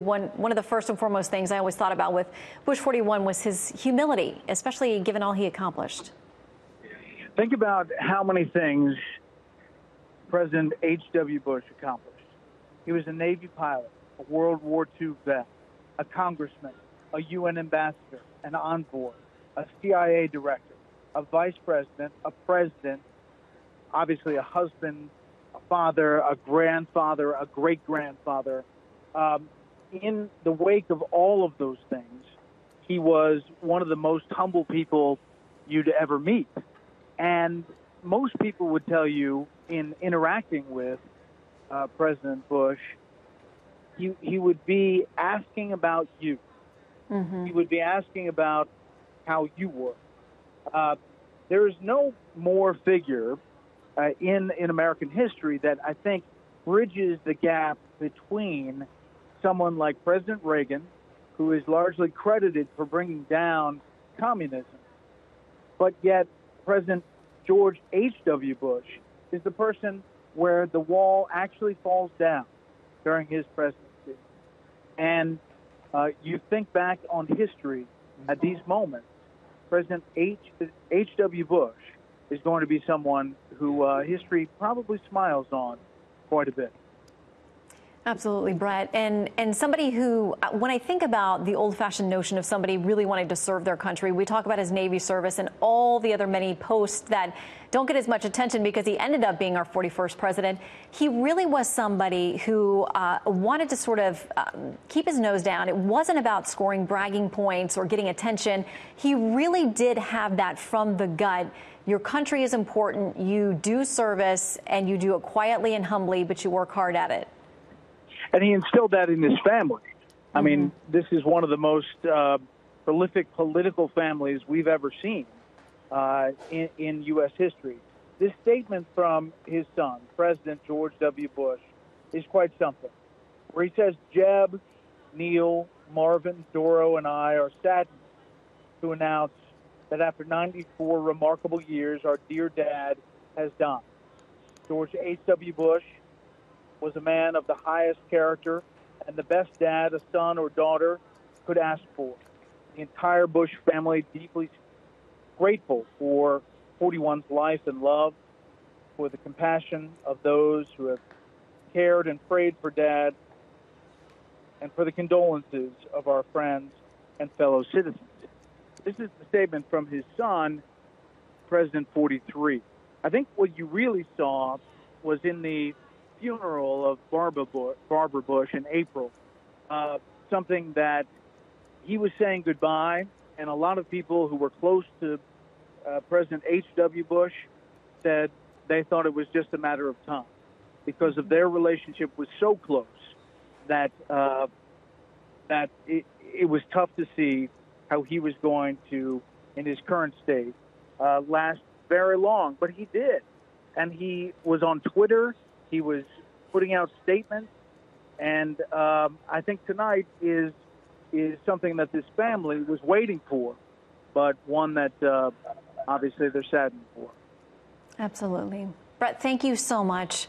One of the first and foremost things I always thought about with Bush 41 was his humility, especially given all he accomplished. Think about how many things President H.W. Bush accomplished. He was a Navy pilot, a World War II vet, a congressman, a UN ambassador, an envoy, a CIA director, a vice president, a president, obviously a husband, a father, a grandfather, a great-grandfather. In the wake of all of those things, he was one of the most humble people you'd ever meet. And most people would tell you in interacting with President Bush, he would be asking about you. Mm-hmm. He would be asking about how you were. There is no more figure in American history that I think bridges the gap between someone like President Reagan, who is largely credited for bringing down communism, but yet President George H.W. Bush is the person where the wall actually falls down during his presidency. And you think back on history at these moments, President H.W. Bush is going to be someone who history probably smiles on quite a bit. Absolutely, Bret. And somebody who, when I think about the old-fashioned notion of somebody really wanting to serve their country, we talk about his Navy service and all the other many posts that don't get as much attention because he ended up being our 41st president. He really was somebody who wanted to sort of keep his nose down. It wasn't about scoring bragging points or getting attention. He really did have that from the gut. Your country is important. You do service, and you do it quietly and humbly, but you work hard at it. And he instilled that in his family. I mean, this is one of the most prolific political families we've ever seen in U.S. history. This statement from his son, President George W. Bush, is quite something, where he says, Jeb, Neil, Marvin, Doro, and I are saddened to announce that after 94 remarkable years, our dear dad has died. George H.W. Bush was a man of the highest character and the best dad a son or daughter could ask for. The entire Bush family deeply grateful for 41's life and love, for the compassion of those who have cared and prayed for Dad, and for the condolences of our friends and fellow citizens. This is the statement from his son, President 43. I think what you really saw was in the funeral of Barbara Bush in April, something that he was saying goodbye, and a lot of people who were close to President H.W. Bush said they thought it was just a matter of time because of their relationship was so close that it was tough to see how he was going to, in his current state, last very long. But he did, and he was on Twitter. He was putting out statements, and I think tonight is something that this family was waiting for, but one that obviously they're saddened for. Absolutely. Bret, thank you so much.